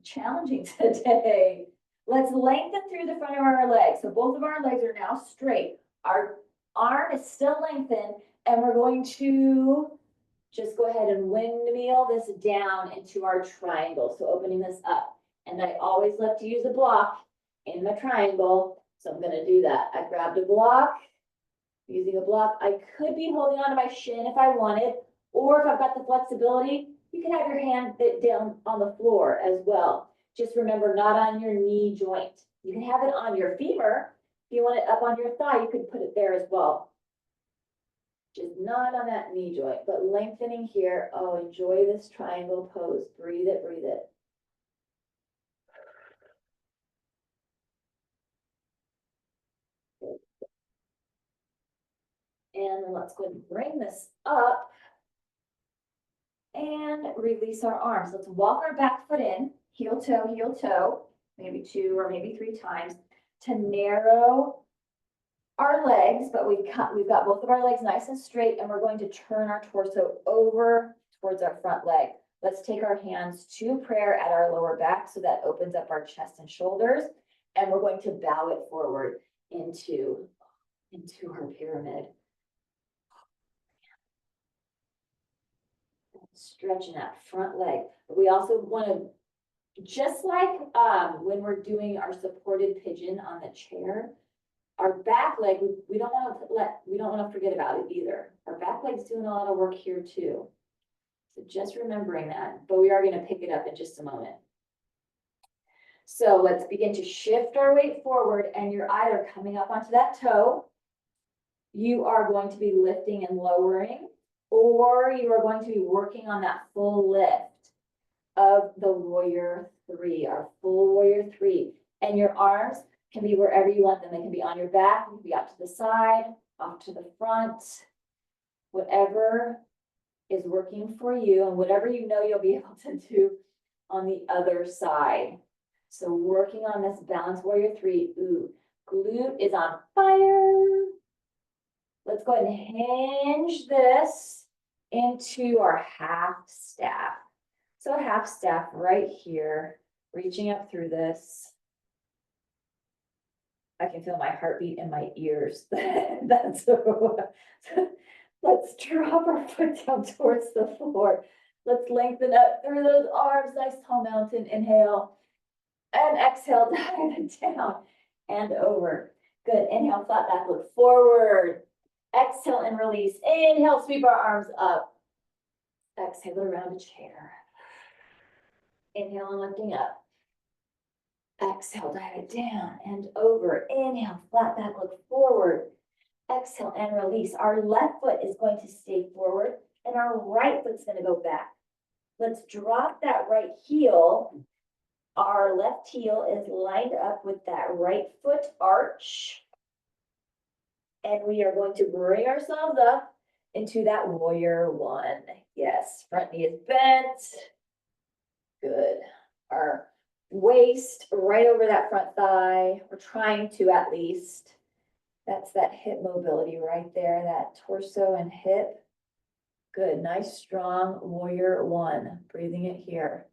challenging today. Let's lengthen through the front of our legs. So both of our legs are now straight. Our arm is still lengthened, and we're going to just go ahead and windmill this down into our triangle. So opening this up. And I always love to use a block in my triangle. So I'm gonna do that. I grabbed a block, using a block. I could be holding onto my shin if I wanted, or if I've got the flexibility, you can have your hand down on the floor as well. Just remember, not on your knee joint. You can have it on your femur. If you want it up on your thigh, you could put it there as well. Just not on that knee joint, but lengthening here. Oh, enjoy this triangle pose. Breathe it, breathe it. And then let's go ahead and bring this up and release our arms. Let's walk our back foot in, heel toe, maybe 2 or maybe 3 times to narrow our legs, but we've got both of our legs nice and straight, and we're going to turn our torso over towards our front leg. Let's take our hands to prayer at our lower back, so that opens up our chest and shoulders, and we're going to bow it forward into our pyramid. Stretching that front leg. We also want to, just like when we're doing our supported pigeon on the chair, our back leg, we don't want to forget about it either. Our back leg's doing a lot of work here too. So just remembering that, but we are going to pick it up in just a moment. So let's begin to shift our weight forward, and you're either coming up onto that toe, you are going to be lifting and lowering, or you are going to be working on that full lift of the warrior 3, our full warrior 3. And your arms can be wherever you want them. They can be on your back, they can be out to the side, off to the front, whatever is working for you and whatever you know you'll be able to do on the other side. So working on this balance warrior 3. Ooh, glute is on fire. Let's go ahead and hinge this into our half staff. So a half staff right here, reaching up through this. I can feel my heartbeat in my ears. That's let's drop our foot down towards the floor. Let's lengthen up through those arms. Nice tall mountain. Inhale and exhale, dive it down and over. Good. Inhale, flat back, look forward. Exhale and release. Inhale, sweep our arms up. Exhale around a chair. Inhale and lifting up. Exhale, dive it down and over. Inhale, flat back, look forward. Exhale and release. Our left foot is going to stay forward, and our right foot's going to go back. Let's drop that right heel. Our left heel is lined up with that right foot arch. And we are going to bring ourselves up into that warrior 1. Yes, front knee is bent. Good. Our waist right over that front thigh. We're trying to, at least. That's that hip mobility right there, that torso and hip. Good, nice, strong warrior 1. Breathing it here.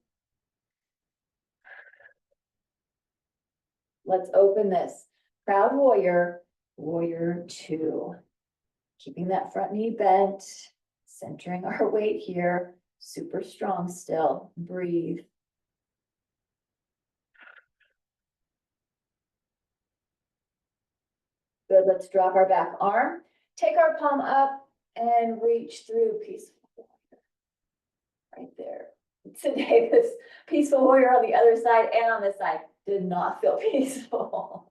Let's open this. Proud warrior, warrior 2. Keeping that front knee bent, centering our weight here. Super strong still. Breathe. Good, let's drop our back arm. Take our palm up and reach through peaceful warrior. Right there. Today, this peaceful warrior on the other side and on this side did not feel peaceful.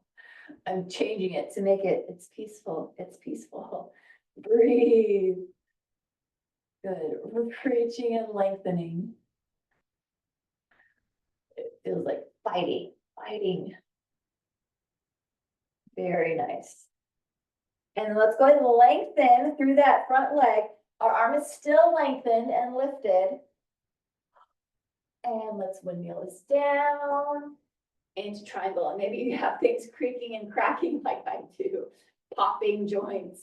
I'm changing it to make it's peaceful. It's peaceful. Breathe. Good. We're reaching and lengthening. It feels like fighting. Very nice. And let's go ahead and lengthen through that front leg. Our arm is still lengthened and lifted. And let's windmill this down into triangle. And maybe you have things creaking and cracking like I do, popping joints.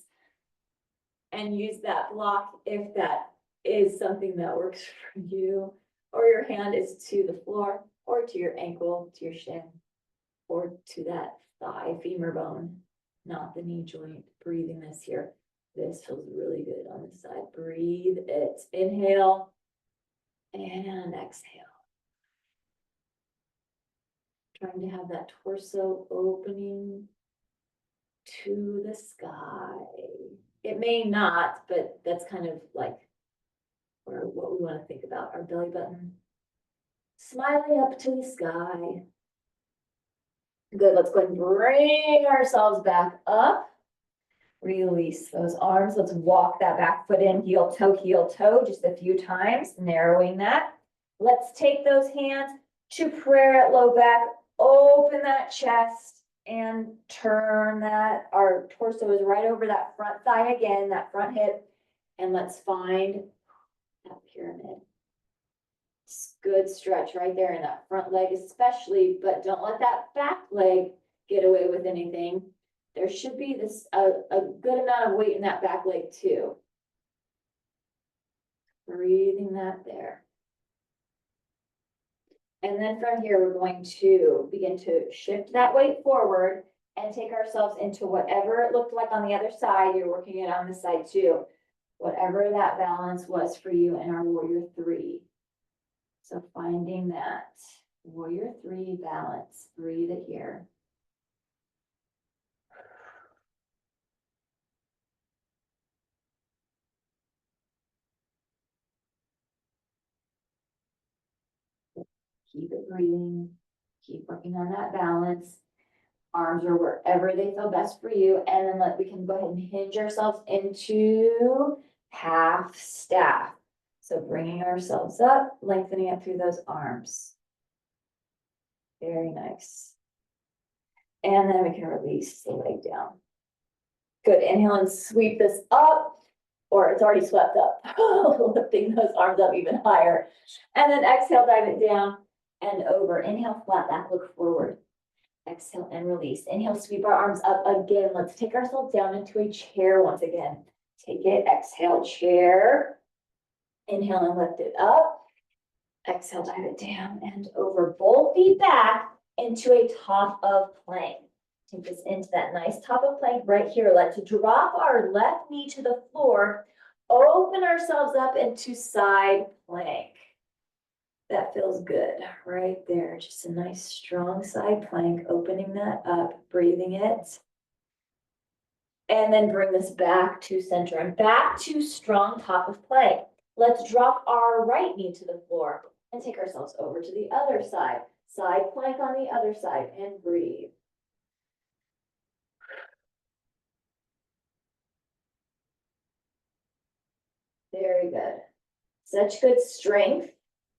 And use that block if that is something that works for you. or your hand is to the floor, or to your ankle, to your shin, or to that thigh femur bone, not the knee joint. Breathing this here. This feels really good on this side. Breathe it. Inhale and exhale. Trying to have that torso opening to the sky. It may not, but that's kind of like what we want to think about. Our belly button smiling up to the sky. Good, let's go ahead and bring ourselves back up. Release those arms. Let's walk that back foot in, heel toe, just a few times, narrowing that. Let's take those hands to prayer at low back. Open that chest and turn that. Our torso is right over that front thigh again, that front hip. And let's find that pyramid. Good stretch right there in that front leg especially, but don't let that back leg get away with anything. There should be this a good amount of weight in that back leg too. Breathing that there. And then from here, we're going to begin to shift that weight forward and take ourselves into whatever it looked like on the other side. You're working it on this side too. Whatever that balance was for you in our warrior three. So finding that warrior three balance, breathe it here. Keep it breathing, keep working on that balance. Arms are wherever they feel best for you. And then we can go ahead and hinge ourselves into half staff. So bringing ourselves up, lengthening up through those arms. Very nice. And then we can release the leg down. Good, inhale and sweep this up, or it's already swept up. Lifting those arms up even higher. And then exhale, dive it down and over. Inhale, flat back, look forward. Exhale and release. Inhale, sweep our arms up again. Let's take ourselves down into a chair once again. Take it, exhale, chair. Inhale and lift it up. Exhale, dive it down and over. Both feet back into a top of plank. Take this into that nice top of plank right here. Let's drop our left knee to the floor. Open ourselves up into side plank. That feels good right there. Just a nice strong side plank, opening that up, breathing it. And then bring this back to center and back to strong top of plank. Let's drop our right knee to the floor and take ourselves over to the other side. Side plank on the other side and breathe. Very good. Such good strength.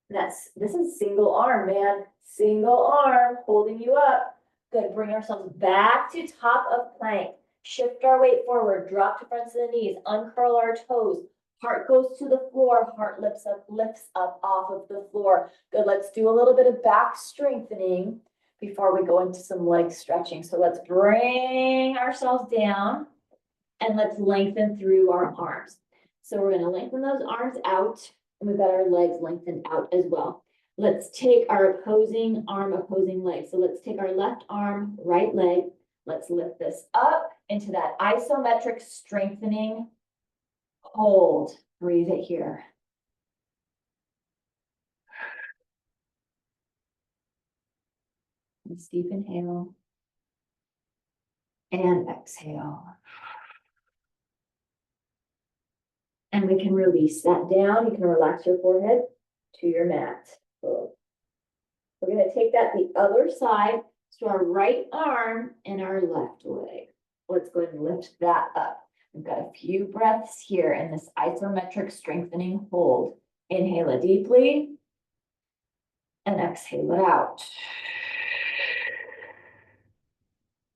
This is single arm, man. Single arm holding you up. Good. Bring ourselves back to top of plank. Shift our weight forward. Drop to fronts of the knees. Uncurl our toes. Heart goes to the floor. Heart lifts up off of the floor. Good. Let's do a little bit of back strengthening before we go into some leg stretching. So let's bring ourselves down and let's lengthen through our arms. So we're going to lengthen those arms out. And we've got our legs lengthened out as well. Let's take our opposing arm, opposing leg. So let's take our left arm, right leg. Let's lift this up into that isometric strengthening hold. Breathe it here. Let's deep inhale and exhale. And we can release that down. You can relax your forehead to your mat. We're going to take that the other side. So our right arm and our left leg. Let's go ahead and lift that up. We've got a few breaths here in this isometric strengthening hold. Inhale it deeply and exhale it out.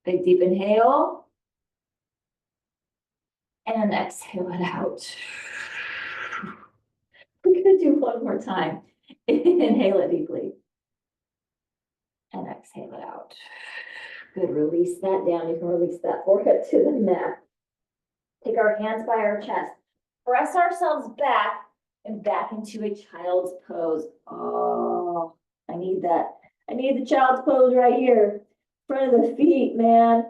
Big deep inhale and exhale it out. We're going to do one more time. Inhale it deeply and exhale it out. Good. Release that down. You can release that forehead to the mat. Take our hands by our chest. Press ourselves back and back into a child's pose. Oh, I need that. I need the child's pose right here. Front of the feet, man.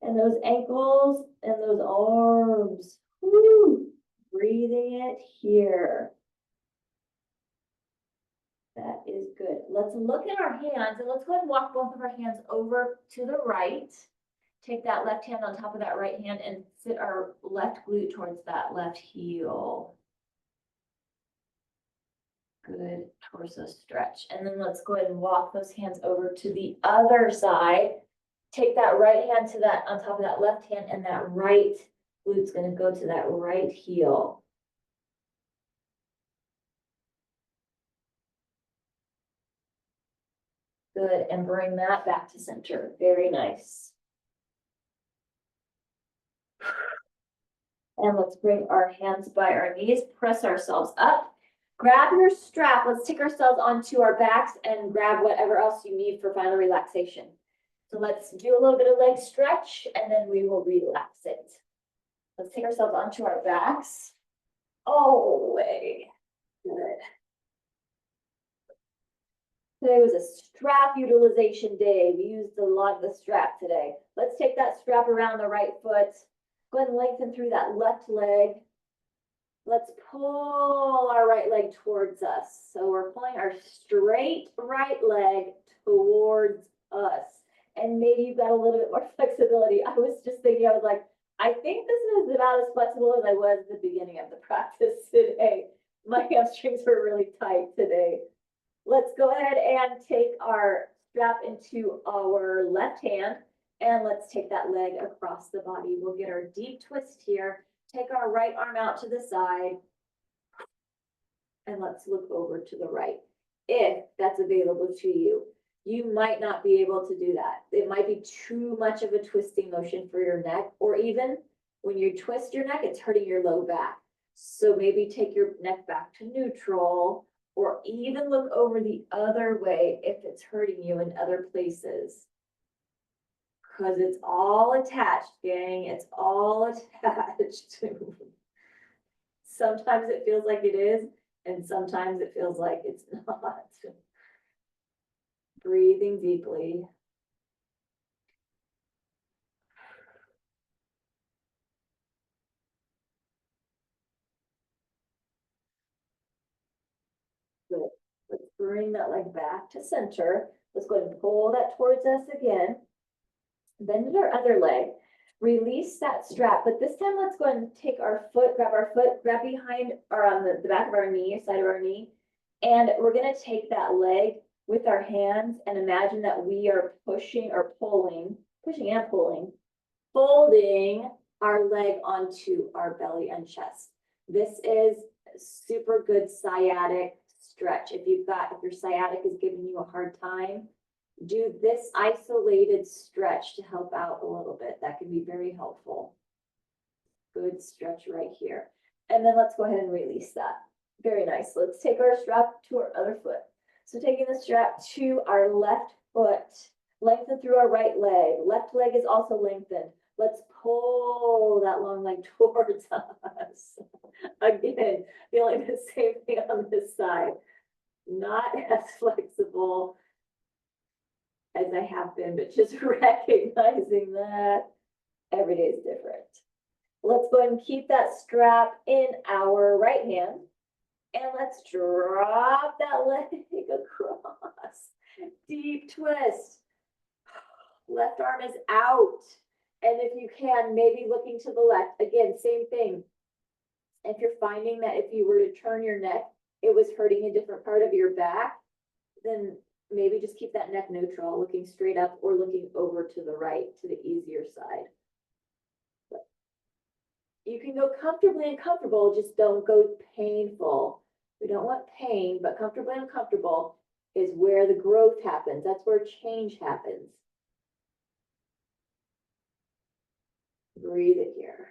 And those ankles and those arms. Woo! Breathing it here. That is good. Let's look at our hands and let's go ahead and walk both of our hands over to the right. Take that left hand on top of that right hand and sit our left glute towards that left heel. Good torso stretch. And then let's go ahead and walk those hands over to the other side. Take that right hand to that on top of that left hand, and that right glute's going to go to that right heel. Good, and bring that back to center. Very nice. And let's bring our hands by our knees, press ourselves up. Grab your strap. Let's take ourselves onto our backs and grab whatever else you need for final relaxation. So let's do a little bit of leg stretch and then we will relax it. Let's take ourselves onto our backs. All the way. Good. Today was a strap utilization day. We used a lot of the strap today. Let's take that strap around the right foot. Go ahead and lengthen through that left leg. Let's pull our right leg towards us. So we're pulling our straight right leg towards us. And maybe you've got a little bit more flexibility. I was just thinking, I was like, I think this is about as flexible as I was at the beginning of the practice today. My hamstrings were really tight today. Let's go ahead and take our strap into our left hand. And let's take that leg across the body. We'll get our deep twist here. Take our right arm out to the side. And let's look over to the right. If that's available to you. You might not be able to do that. It might be too much of a twisting motion for your neck, or even when you twist your neck, it's hurting your low back. So maybe take your neck back to neutral, or even look over the other way if it's hurting you in other places. Because it's all attached, gang. It's all attached. Sometimes it feels like it is, and sometimes it feels like it's not. Breathing deeply. Good. Let's bring that leg back to center. Let's go ahead and pull that towards us again. Bend our other leg. Release that strap, but this time let's go ahead and take our foot, grab behind or on the back of our knee, or side of our knee. And we're going to take that leg with our hands and imagine that we are pushing and pulling, folding our leg onto our belly and chest. This is super good sciatic stretch. If your sciatic is giving you a hard time, do this isolated stretch to help out a little bit. That can be very helpful. Good stretch right here. And then let's go ahead and release that. Very nice. Let's take our strap to our other foot. So taking the strap to our left foot, lengthen through our right leg. Left leg is also lengthened. Let's pull that long leg towards us. Again, feeling the same thing on this side. Not as flexible as I have been, but just recognizing that every day is different. Let's go ahead and keep that strap in our right hand. And let's drop that leg across. Deep twist. Left arm is out. And if you can, maybe looking to the left. Again, same thing. If you're finding that if you were to turn your neck, it was hurting a different part of your back, then maybe just keep that neck neutral, looking straight up or looking over to the right, to the easier side. But you can go comfortably and comfortable, just don't go painful. We don't want pain, but comfortably and comfortable is where the growth happens. That's where change happens. Breathe it here.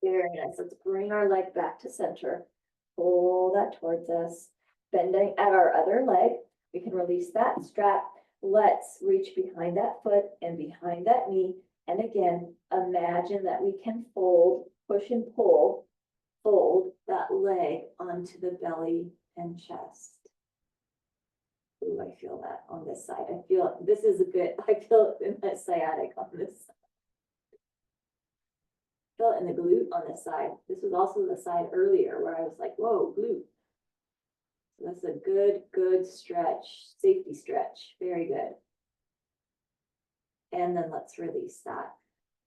Very nice. Let's bring our leg back to center. Pull that towards us. Bending at our other leg. We can release that strap. Let's reach behind that foot and behind that knee. And again, imagine that we can fold, push and pull, fold that leg onto the belly and chest. Ooh, I feel that on this side. I feel this is a good, I feel it in my sciatic on this side. Feel it in the glute on this side. This was also the side earlier where I was like, whoa, glute. So that's a good stretch, safety stretch. Very good. And then let's release that.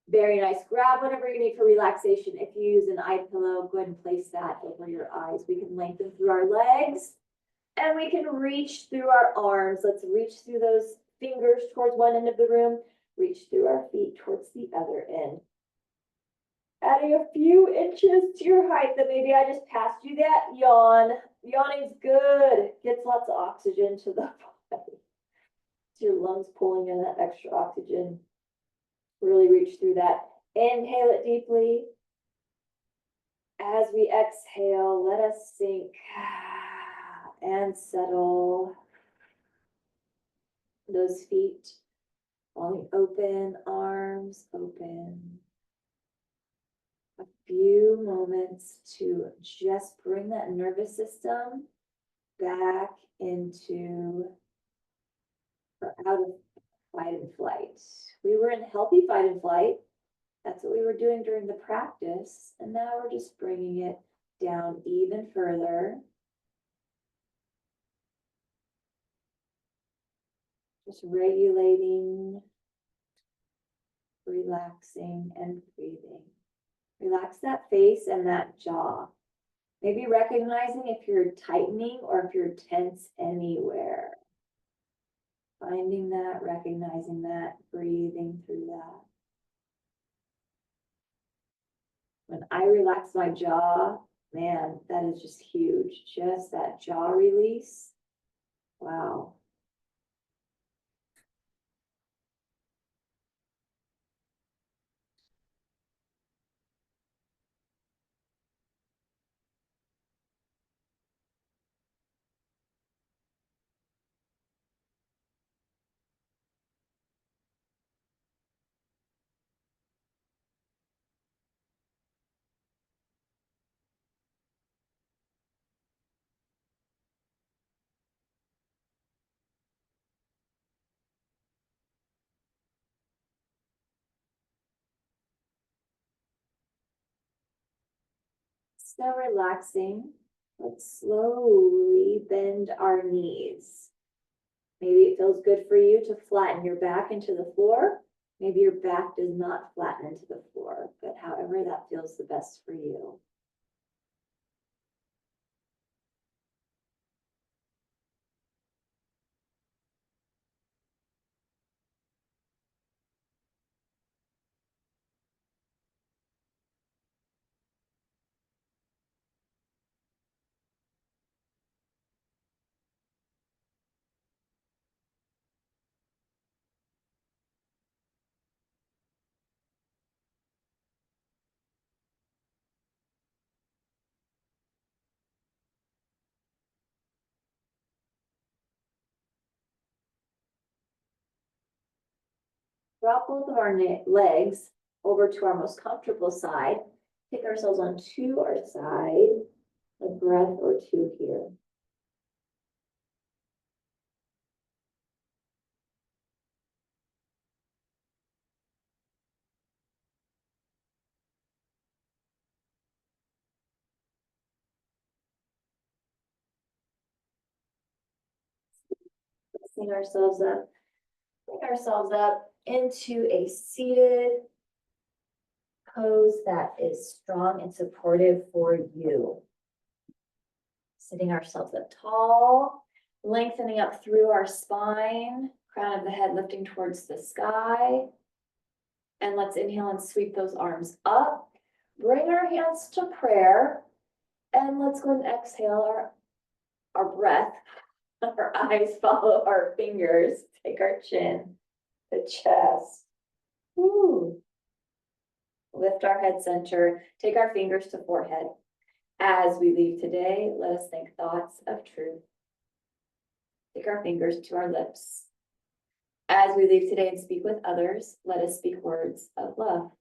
Very nice. Grab whatever you need for relaxation. If you use an eye pillow, go ahead and place that over your eyes. We can lengthen through our legs and we can reach through our arms. Let's reach through those fingers towards one end of the room, reach through our feet towards the other end. Adding a few inches to your height that maybe I just passed you that yawn. Yawning's good. Gets lots of oxygen to the body. It's your lungs pulling in that extra oxygen. Really reach through that. Inhale it deeply. As we exhale, let us sink and settle. Those feet falling open, arms open. A few moments to just bring that nervous system back into or out of fight and flight. We were in healthy fight and flight. That's what we were doing during the practice. And now we're just bringing it down even further. Just regulating, relaxing, and breathing. Relax that face and that jaw. Maybe recognizing if you're tightening or if you're tense anywhere. Finding that, recognizing that, breathing through that. When I relax my jaw, man, that is just huge. Just that jaw release. Wow. So relaxing, let's slowly bend our knees. Maybe it feels good for you to flatten your back into the floor. Maybe your back does not flatten into the floor, but however that feels the best for you. Drop both of our legs over to our most comfortable side. Take ourselves onto our side. A breath or two here. Bring ourselves up into a seated pose that is strong and supportive for you. Sitting ourselves up tall, lengthening up through our spine, crown of the head lifting towards the sky. And let's inhale and sweep those arms up. Bring our hands to prayer. And let's go and exhale our breath. Our eyes follow our fingers. Take our chin, the chest. Woo. Lift our head center, take our fingers to forehead. As we leave today, let us think thoughts of truth. Take our fingers to our lips. As we leave today and speak with others, let us speak words of love.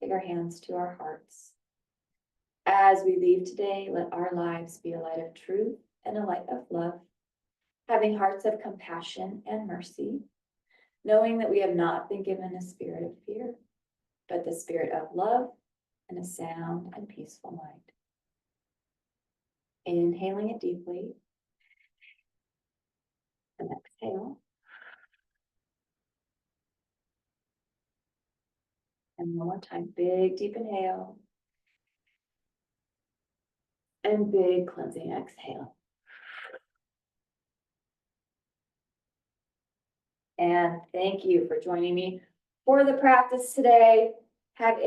Take our hands to our hearts. As we leave today, let our lives be a light of truth and a light of love, having hearts of compassion and mercy, knowing that we have not been given a spirit of fear, but the spirit of love and a sound and peaceful mind. Inhaling it deeply and exhale. And one more time, big deep inhale and big cleansing exhale. And thank you for joining me for the practice today. Have a